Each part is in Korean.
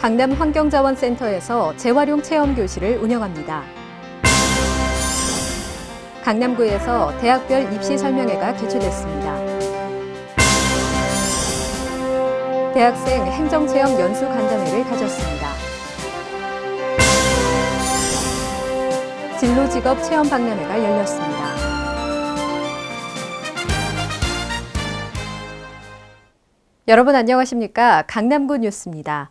강남 환경자원센터에서 재활용 체험교실을 운영합니다. 강남구에서 대학별 입시 설명회가 개최됐습니다. 대학생 행정체험 연수 간담회를 가졌습니다. 진로직업 체험 박람회가 열렸습니다. 여러분 안녕하십니까? 강남구 뉴스입니다.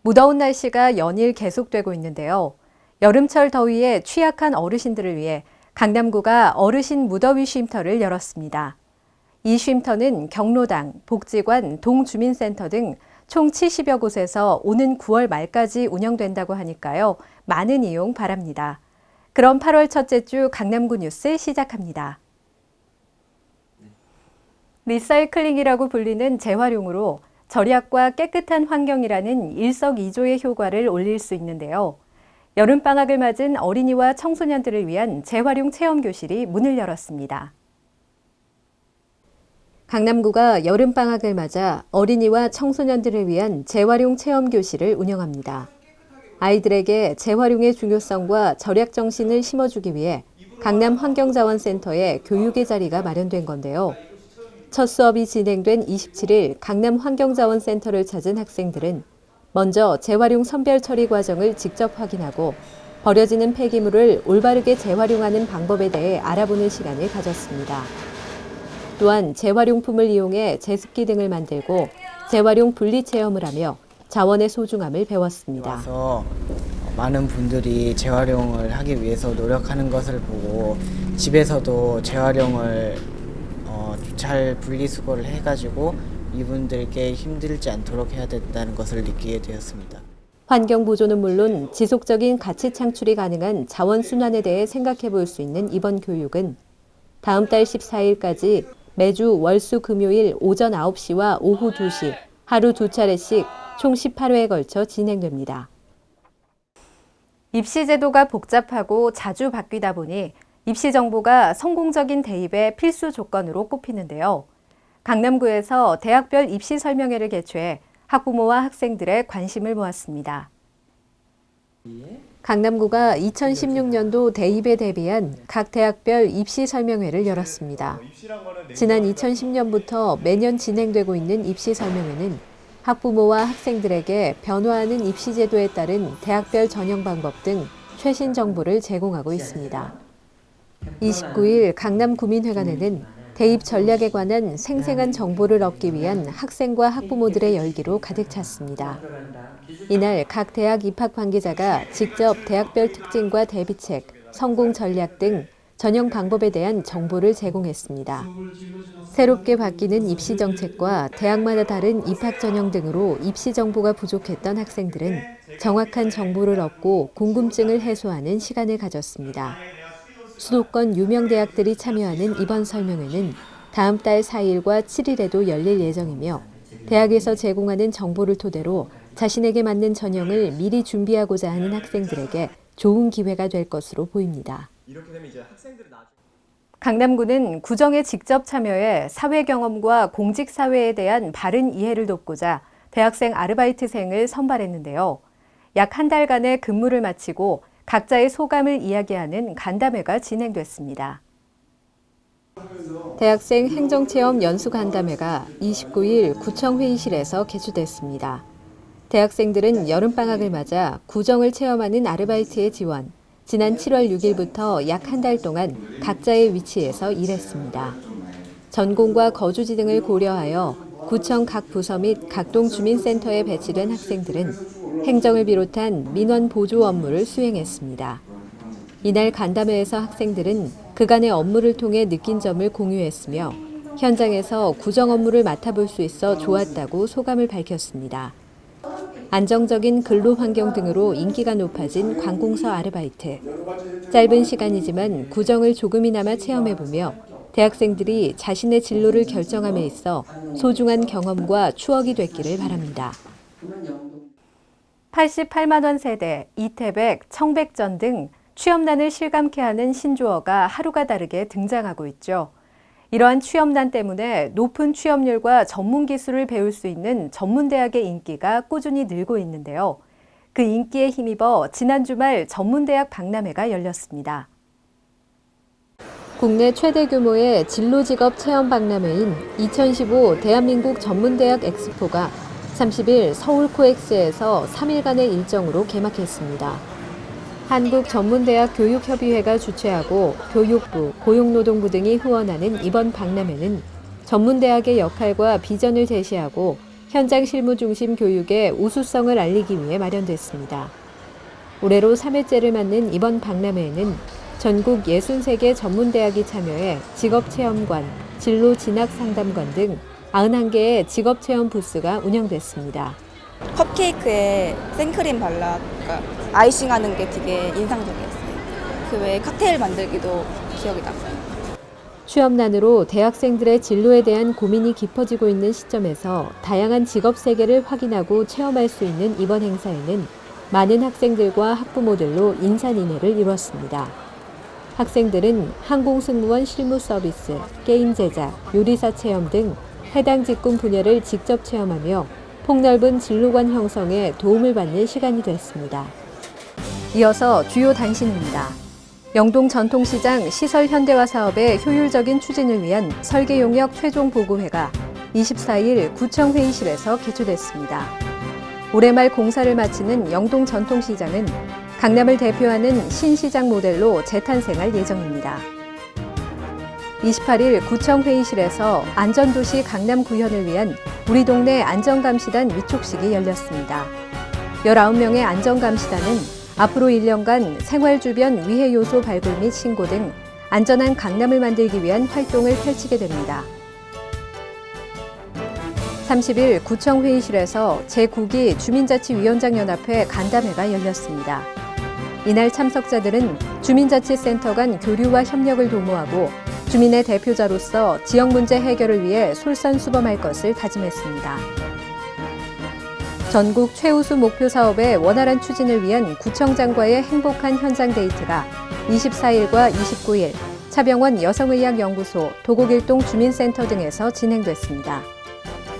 무더운 날씨가 연일 계속되고 있는데요. 여름철 더위에 취약한 어르신들을 위해 강남구가 어르신 무더위 쉼터를 열었습니다. 이 쉼터는 경로당, 복지관, 동주민센터 등 총 70여 곳에서 오는 9월 말까지 운영된다고 하니까요. 많은 이용 바랍니다. 그럼 8월 첫째 주 강남구 뉴스 시작합니다. 리사이클링이라고 불리는 재활용으로 절약과 깨끗한 환경이라는 일석이조의 효과를 올릴 수 있는데요. 여름방학을 맞은 어린이와 청소년들을 위한 재활용 체험교실이 문을 열었습니다. 강남구가 여름방학을 맞아 어린이와 청소년들을 위한 재활용 체험교실을 운영합니다. 아이들에게 재활용의 중요성과 절약 정신을 심어주기 위해 강남 환경자원센터에 교육의 자리가 마련된 건데요. 첫 수업이 진행된 27일 강남 환경자원센터를 찾은 학생들은 먼저 재활용 선별 처리 과정을 직접 확인하고 버려지는 폐기물을 올바르게 재활용하는 방법에 대해 알아보는 시간을 가졌습니다. 또한 재활용품을 이용해 제습기 등을 만들고 재활용 분리 체험을 하며 자원의 소중함을 배웠습니다. 와서 많은 분들이 재활용을 하기 위해서 노력하는 것을 보고 집에서도 재활용을 잘 분리수거를 해가지고 이분들께 힘들지 않도록 해야 된다는 것을 느끼게 되었습니다. 환경 보존은 물론 지속적인 가치 창출이 가능한 자원 순환에 대해 생각해 볼 수 있는 이번 교육은 다음 달 14일까지 매주 월수 금요일 오전 9시와 오후 2시 하루 2차례씩 총 18회에 걸쳐 진행됩니다. 입시 제도가 복잡하고 자주 바뀌다 보니 입시 정보가 성공적인 대입의 필수 조건으로 꼽히는데요. 강남구에서 대학별 입시 설명회를 개최해 학부모와 학생들의 관심을 모았습니다. 강남구가 2016년도 대입에 대비한 각 대학별 입시 설명회를 열었습니다. 지난 2010년부터 매년 진행되고 있는 입시 설명회는 학부모와 학생들에게 변화하는 입시 제도에 따른 대학별 전형 방법 등 최신 정보를 제공하고 있습니다. 29일 강남구민회관에는 대입 전략에 관한 생생한 정보를 얻기 위한 학생과 학부모들의 열기로 가득 찼습니다. 이날 각 대학 입학 관계자가 직접 대학별 특징과 대비책, 성공 전략 등 전형 방법에 대한 정보를 제공했습니다. 새롭게 바뀌는 입시 정책과 대학마다 다른 입학 전형 등으로 입시 정보가 부족했던 학생들은 정확한 정보를 얻고 궁금증을 해소하는 시간을 가졌습니다. 수도권 유명 대학들이 참여하는 이번 설명회는 다음 달 4일과 7일에도 열릴 예정이며 대학에서 제공하는 정보를 토대로 자신에게 맞는 전형을 미리 준비하고자 하는 학생들에게 좋은 기회가 될 것으로 보입니다. 강남구는 구정에 직접 참여해 사회 경험과 공직 사회에 대한 바른 이해를 돕고자 대학생 아르바이트생을 선발했는데요. 약 한 달간의 근무를 마치고 각자의 소감을 이야기하는 간담회가 진행됐습니다. 대학생 행정체험 연수 간담회가 29일 구청 회의실에서 개최됐습니다. 대학생들은 여름방학을 맞아 구정을 체험하는 아르바이트의 지원, 지난 7월 6일부터 약 한 달 동안 각자의 위치에서 일했습니다. 전공과 거주지 등을 고려하여 구청 각 부서 및 각동 주민센터에 배치된 학생들은 행정을 비롯한 민원 보조 업무를 수행했습니다. 이날 간담회에서 학생들은 그간의 업무를 통해 느낀 점을 공유했으며 현장에서 구정 업무를 맡아볼 수 있어 좋았다고 소감을 밝혔습니다. 안정적인 근로 환경 등으로 인기가 높아진 관공서 아르바이트. 짧은 시간이지만 구정을 조금이나마 체험해보며 대학생들이 자신의 진로를 결정함에 있어 소중한 경험과 추억이 됐기를 바랍니다. 88만 원 세대, 이태백, 청백전 등 취업난을 실감케 하는 신조어가 하루가 다르게 등장하고 있죠. 이러한 취업난 때문에 높은 취업률과 전문 기술을 배울 수 있는 전문대학의 인기가 꾸준히 늘고 있는데요. 그 인기에 힘입어 지난 주말 전문대학 박람회가 열렸습니다. 국내 최대 규모의 진로직업 체험 박람회인 2015 대한민국 전문대학 엑스포가 30일 서울 코엑스에서 3일간의 일정으로 개막했습니다. 한국전문대학 교육협의회가 주최하고 교육부, 고용노동부 등이 후원하는 이번 박람회는 전문대학의 역할과 비전을 제시하고 현장 실무 중심 교육의 우수성을 알리기 위해 마련됐습니다. 올해로 3회째를 맞는 이번 박람회에는 전국 63개 전문대학이 참여해 직업체험관, 진로진학상담관 등 91개의 직업체험 부스가 운영됐습니다. 컵케이크에 생크림 발라 아이싱하는 게 되게 인상적이었어요. 그 외에 칵테일 만들기도 기억이 남아요. 취업난으로 대학생들의 진로에 대한 고민이 깊어지고 있는 시점에서 다양한 직업 세계를 확인하고 체험할 수 있는 이번 행사에는 많은 학생들과 학부모들로 인산인해를 이뤘습니다. 학생들은 항공승무원 실무 서비스, 게임 제작, 요리사 체험 등 해당 직군 분야를 직접 체험하며 폭넓은 진로관 형성에 도움을 받는 시간이 됐습니다. 이어서 주요 단신입니다. 영동 전통시장 시설 현대화 사업의 효율적인 추진을 위한 설계 용역 최종 보고회가 24일 구청 회의실에서 개최됐습니다. 올해 말 공사를 마치는 영동 전통시장은 강남을 대표하는 신시장 모델로 재탄생할 예정입니다. 28일 구청 회의실에서 안전도시 강남 구현을 위한 우리 동네 안전감시단 위촉식이 열렸습니다. 19명의 안전감시단은 앞으로 1년간 생활 주변 위해 요소 발굴 및 신고 등 안전한 강남을 만들기 위한 활동을 펼치게 됩니다. 30일 구청 회의실에서 제9기 주민자치위원장연합회 간담회가 열렸습니다. 이날 참석자들은 주민자치센터 간 교류와 협력을 도모하고 주민의 대표자로서 지역 문제 해결을 위해 솔선수범할 것을 다짐했습니다. 전국 최우수 목표 사업의 원활한 추진을 위한 구청장과의 행복한 현장 데이트가 24일과 29일 차병원 여성의학연구소, 도곡일동 주민센터 등에서 진행됐습니다.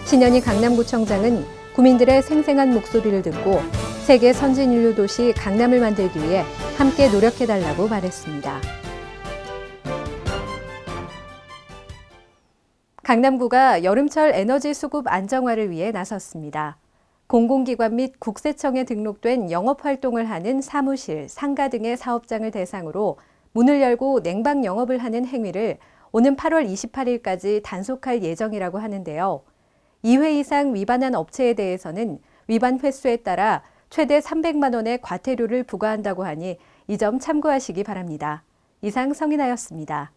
신현희 강남구청장은 구민들의 생생한 목소리를 듣고 세계 선진인류 도시 강남을 만들기 위해 함께 노력해달라고 말했습니다. 강남구가 여름철 에너지 수급 안정화를 위해 나섰습니다. 공공기관 및 국세청에 등록된 영업활동을 하는 사무실, 상가 등의 사업장을 대상으로 문을 열고 냉방 영업을 하는 행위를 오는 8월 28일까지 단속할 예정이라고 하는데요. 2회 이상 위반한 업체에 대해서는 위반 횟수에 따라 최대 300만 원의 과태료를 부과한다고 하니 이 점 참고하시기 바랍니다. 이상 성인아였습니다.